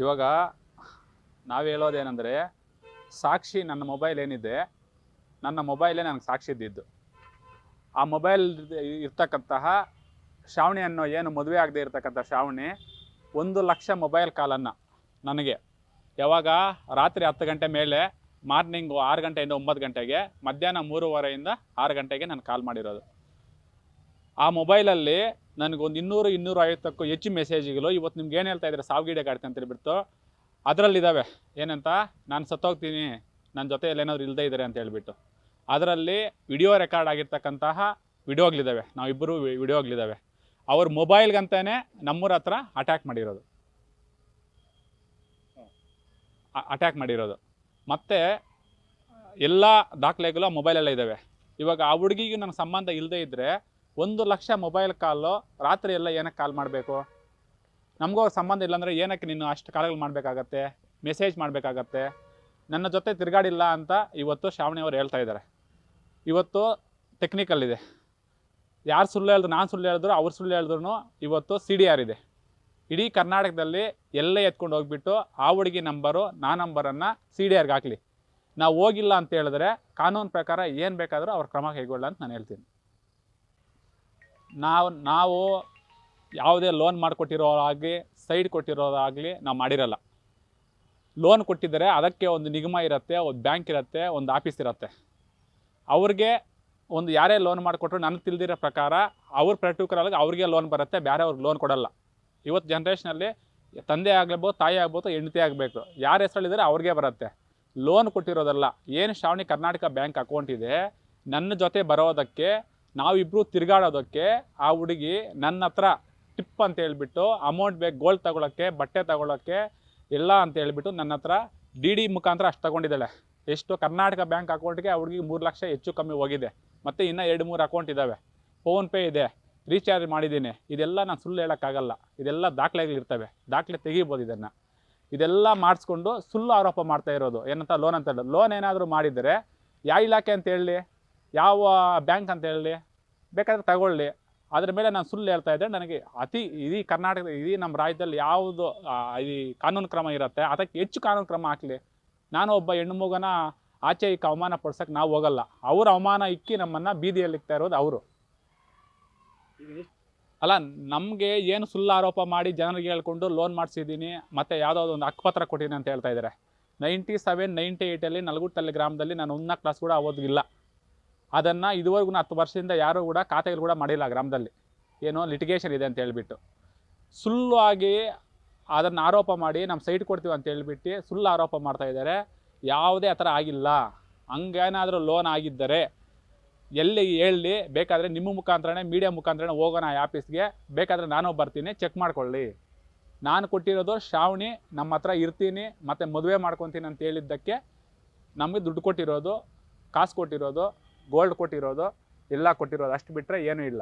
ಇವಾಗ ನಾವು ಹೇಳೋದೇನೆಂದರೆ, ಸಾಕ್ಷಿ ನನ್ನ ಮೊಬೈಲ್ ಏನಿದೆ, ನನ್ನ ಮೊಬೈಲೇ ನನಗೆ ಸಾಕ್ಷಿ ಇದ್ದಿದ್ದು. ಆ ಮೊಬೈಲ್ ಇರ್ತಕ್ಕಂತಹ ಶ್ರಾವಣಿ ಅನ್ನೋ ಏನು ಮದುವೆ ಆಗದೆ ಇರತಕ್ಕಂಥ ಶ್ರಾವಣಿ 1,00,000 ಮೊಬೈಲ್ ಕಾಲನ್ನು ನನಗೆ ಯಾವಾಗ ರಾತ್ರಿ 10 ಗಂಟೆ ಮೇಲೆ ಮಾರ್ನಿಂಗು 6 ಗಂಟೆಯಿಂದ 9 ಗಂಟೆಗೆ, ಮಧ್ಯಾಹ್ನ 3:30ಯಿಂದ 6 ಗಂಟೆಗೆ ನಾನು ಕಾಲ್ ಮಾಡಿರೋದು. ಆ ಮೊಬೈಲಲ್ಲಿ ನನಗೊಂದು 200-250ಕ್ಕೂ ಹೆಚ್ಚು ಮೆಸೇಜ್ಗಳು. ಇವತ್ತು ನಿಮ್ಗೆ ಏನು ಹೇಳ್ತಾ ಇದ್ದಾರೆ, ಸಾವಿಗೀಡೆ ಗಾಡ್ತೆ ಅಂತ ಹೇಳ್ಬಿಟ್ಟು ಅದರಲ್ಲಿದ್ದಾವೆ. ಏನಂತ, ನಾನು ಸತ್ತೋಗ್ತೀನಿ, ನನ್ನ ಜೊತೆಯಲ್ಲಿ ಏನಾದ್ರು ಇಲ್ಲದೇ ಇದ್ದಾರೆ ಅಂತ ಹೇಳ್ಬಿಟ್ಟು. ಅದರಲ್ಲಿ ವಿಡಿಯೋ ರೆಕಾರ್ಡ್ ಆಗಿರ್ತಕ್ಕಂತಹ ವಿಡಿಯೋಗಳಿದ್ದಾವೆ, ನಾವಿಬ್ಬರು ವಿಡಿಯೋಗಳಿದ್ದಾವೆ. ಅವ್ರ ಮೊಬೈಲ್ಗಂತಾನೆ ನಮ್ಮೂರ ಹತ್ರ ಅಟ್ಯಾಕ್ ಮಾಡಿರೋದು ಮತ್ತು ಎಲ್ಲ ದಾಖಲೆಗಳು ಮೊಬೈಲೆಲ್ಲ ಇದ್ದಾವೆ. ಇವಾಗ ಆ ಹುಡುಗಿಗೂ ನನಗೆ ಸಂಬಂಧ ಇಲ್ಲದೇ ಇದ್ದರೆ 1,00,000 ಮೊಬೈಲ್ ಕಾಲು ರಾತ್ರಿ ಎಲ್ಲ ಏನಕ್ಕೆ ಕಾಲ್ ಮಾಡಬೇಕು? ನಮಗೂ ಸಂಬಂಧ ಇಲ್ಲಾಂದರೆ ಏನಕ್ಕೆ ನೀನು ಅಷ್ಟು ಕಾಲ್ಗಳು ಮಾಡಬೇಕಾಗತ್ತೆ, ಮೆಸೇಜ್ ಮಾಡಬೇಕಾಗತ್ತೆ? ನನ್ನ ಜೊತೆ ತಿರುಗಾಡಿಲ್ಲ ಅಂತ ಇವತ್ತು ಶ್ರಾವಣಿ ಅವರು ಹೇಳ್ತಾ ಇದ್ದಾರೆ. ಇವತ್ತು ಟೆಕ್ನಿಕಲ್ ಇದೆ, ಯಾರು ಸುಳ್ಳು ಹೇಳಿದ್ರು, ನಾನು ಸುಳ್ಳು ಹೇಳಿದ್ರು, ಅವ್ರು ಸುಳ್ಳು ಹೇಳಿದ್ರು ಇವತ್ತು CDR ಇದೆ. ಇಡೀ ಕರ್ನಾಟಕದಲ್ಲಿ ಎಲ್ಲೇ ಎತ್ಕೊಂಡು ಹೋಗ್ಬಿಟ್ಟು ಆ ಹುಡುಗಿ ನಂಬರು ನಂಬರನ್ನು CDRಗೆ ಹಾಕಲಿ. ನಾವು ಹೋಗಿಲ್ಲ ಅಂತ ಹೇಳಿದ್ರೆ ಕಾನೂನು ಪ್ರಕಾರ ಏನು ಬೇಕಾದರೂ ಅವ್ರ ಕ್ರಮ ಕೈಗೊಳ್ಳ ಅಂತ ನಾನು ಹೇಳ್ತೀನಿ. ನಾವು ಯಾವುದೇ ಲೋನ್ ಮಾಡಿಕೊಟ್ಟಿರೋದಾಗಲಿ, ಸೈಡ್ ಕೊಟ್ಟಿರೋದಾಗಲಿ ನಾವು ಮಾಡಿರಲ್ಲ. ಲೋನ್ ಕೊಟ್ಟಿದ್ದರೆ ಅದಕ್ಕೆ ಒಂದು ನಿಗಮ ಇರುತ್ತೆ, ಒಂದು ಬ್ಯಾಂಕ್ ಇರುತ್ತೆ, ಒಂದು ಆಫೀಸ್ ಇರುತ್ತೆ. ಅವ್ರಿಗೆ ಒಂದು ಯಾರೇ ಲೋನ್ ಮಾಡಿಕೊಟ್ರು ನನಗೆ ತಿಳಿದಿರೋ ಪ್ರಕಾರ ಅವ್ರ ಪರ್ಟಿಕ್ಯುಲರ್ಗೆ ಅವ್ರಿಗೆ ಲೋನ್ ಬರುತ್ತೆ, ಬೇರೆ ಅವ್ರಿಗೆ ಲೋನ್ ಕೊಡಲ್ಲ. ಇವತ್ತು ಜನ್ರೇಷನಲ್ಲಿ ತಂದೆ ಆಗಲೇಬೋದು, ತಾಯಿ ಆಗ್ಬೋದು, ಹೆಂಡತಿ ಆಗಬೇಕು, ಯಾರ ಹೆಸರಲ್ಲಿದ್ದಾರೆ ಅವ್ರಿಗೆ ಬರುತ್ತೆ. ಲೋನ್ ಕೊಟ್ಟಿರೋದಲ್ಲ. ಏನು ಶ್ರಾವಣಿ ಕರ್ನಾಟಕ ಬ್ಯಾಂಕ್ ಅಕೌಂಟ್ ಇದೆ, ನನ್ನ ಜೊತೆ ಬರೋದಕ್ಕೆ, ನಾವಿಬ್ಬರು ತಿರುಗಾಡೋದಕ್ಕೆ ಆ ಹುಡುಗಿ ನನ್ನ ಹತ್ರ ಟಿಪ್ ಅಂತ ಹೇಳ್ಬಿಟ್ಟು ಅಮೌಂಟ್ ಬೇಕು, ಗೋಲ್ಡ್ ತಗೊಳ್ಳೋಕ್ಕೆ, ಬಟ್ಟೆ ತಗೊಳ್ಳೋಕ್ಕೆ ಎಲ್ಲ ಅಂತ ಹೇಳ್ಬಿಟ್ಟು ನನ್ನ ಹತ್ರ DD ಮುಖಾಂತರ ಅಷ್ಟು ತಗೊಂಡಿದ್ದಾಳೆ. ಎಷ್ಟು? ಕರ್ನಾಟಕ ಬ್ಯಾಂಕ್ ಅಕೌಂಟ್ಗೆ ಆ ಹುಡುಗಿಗೆ 3 ಲಕ್ಷ ಹೆಚ್ಚು ಕಮ್ಮಿ ಹೋಗಿದೆ. ಮತ್ತು ಇನ್ನೂ 2-3 ಅಕೌಂಟ್ ಇದ್ದಾವೆ, ಫೋನ್ಪೇ ಇದೆ, ರೀಚಾರ್ಜ್ ಮಾಡಿದ್ದೀನಿ. ಇದೆಲ್ಲ ನಾನು ಸುಳ್ಳು ಹೇಳೋಕ್ಕಾಗಲ್ಲ, ಇದೆಲ್ಲ ದಾಖಲೆಗಳಿರ್ತವೆ, ದಾಖಲೆ ತೆಗಿಬೋದು. ಇದೆಲ್ಲ ಮಾಡಿಸ್ಕೊಂಡು ಸುಳ್ಳು ಆರೋಪ ಮಾಡ್ತಾ ಇರೋದು. ಏನಂತ ಲೋನ್ ಅಂತ ಹೇಳೋದು. ಲೋನ್ ಏನಾದರೂ ಮಾಡಿದರೆ ಯಾವ ಇಲಾಖೆ ಅಂತ ಹೇಳಿ, ಯಾವ ಬ್ಯಾಂಕ್ ಅಂತ ಹೇಳಿ, ಬೇಕಾದರೆ ತಗೊಳ್ಳಿ. ಅದ್ರ ಮೇಲೆ ನಾನು ಸುಳ್ಳು ಹೇಳ್ತಾ ಇದ್ದೆ. ನನಗೆ ಇಡೀ ಕರ್ನಾಟಕದ, ಇಡೀ ನಮ್ಮ ರಾಜ್ಯದಲ್ಲಿ ಯಾವುದು ಈ ಕಾನೂನು ಕ್ರಮ ಇರುತ್ತೆ ಅದಕ್ಕೆ ಹೆಚ್ಚು ಕಾನೂನು ಕ್ರಮ ಹಾಕಲಿ. ನಾನು ಒಬ್ಬ ಹೆಣ್ಣು ಮಗನ ಆಚೆ ಇಕ್ಕ ಅವಮಾನ ಪಡ್ಸೋಕ್ಕೆ ನಾವು ಹೋಗಲ್ಲ. ಅವ್ರ ಅವಮಾನ ಇಕ್ಕಿ ನಮ್ಮನ್ನು ಬೀದಿಯಲ್ಲಿ ಇಕ್ತಾ ಇರೋದು ಅವರು ಅಲ್ಲ. ನಮಗೆ ಏನು ಸುಳ್ಳು ಆರೋಪ ಮಾಡಿ ಜನರಿಗೆ ಹೇಳ್ಕೊಂಡು ಲೋನ್ ಮಾಡಿಸಿದ್ದೀನಿ, ಮತ್ತು ಯಾವುದೋ ಒಂದು ಹಕ್ಕುಪತ್ರ ಕೊಟ್ಟಿದ್ದೀನಿ ಅಂತ ಹೇಳ್ತಾ ಇದ್ದಾರೆ. 97-98 ನಲಗುಟ್ಟಲ್ಲಿ ಗ್ರಾಮದಲ್ಲಿ ನಾನು 1ನೇ ಕ್ಲಾಸ್ ಕೂಡ ಓದಿಲ್ಲ. ಅದನ್ನು ಇದುವರೆಗೂ 10 ವರ್ಷದಿಂದ ಯಾರೂ ಕೂಡ ಖಾತೆಗಳು ಕೂಡ ಮಾಡಿಲ್ಲ ಗ್ರಾಮದಲ್ಲಿ. ಏನೋ ಲಿಟಿಗೇಷನ್ ಇದೆ ಅಂತ ಹೇಳ್ಬಿಟ್ಟು ಸುಳ್ಳು ಆಗಿ ಅದನ್ನು ಆರೋಪ ಮಾಡಿ ನಮ್ಮ ಸೈಟ್ ಕೊಡ್ತೀವಿ ಅಂತ ಹೇಳ್ಬಿಟ್ಟು ಸುಳ್ಳು ಆರೋಪ ಮಾಡ್ತಾ ಇದ್ದಾರೆ. ಯಾವುದೇ ಆ ಥರ ಆಗಿಲ್ಲ. ಹಂಗೇನಾದರೂ ಲೋನ್ ಆಗಿದ್ದರೆ ಎಲ್ಲಿ ಹೇಳಿ, ಬೇಕಾದರೆ ನಿಮ್ಮ ಮುಖಾಂತರನೇ, ಮೀಡಿಯಾ ಮುಖಾಂತರನೇ ಹೋಗೋಣ ಆ ಆಫೀಸ್ಗೆ, ಬೇಕಾದರೆ ನಾನು ಬರ್ತೀನಿ, ಚೆಕ್ ಮಾಡ್ಕೊಳ್ಳಿ. ನಾನು ಕೊಟ್ಟಿರೋದು ಶ್ರಾವಣಿ ನಮ್ಮ ಹತ್ರ ಇರ್ತೀನಿ ಮತ್ತು ಮದುವೆ ಮಾಡ್ಕೊತೀನಿ ಅಂತ ಹೇಳಿದ್ದಕ್ಕೆ ನಮಗೆ ದುಡ್ಡು ಕೊಟ್ಟಿರೋದು, ಕಾಸು ಕೊಟ್ಟಿರೋದು, ಗೋಲ್ಡ್ ಕೊಟ್ಟಿರೋದು, ಎಲ್ಲ ಕೊಟ್ಟಿರೋದು. ಅಷ್ಟು ಬಿಟ್ಟರೆ ಏನೂ ಇಲ್ಲ.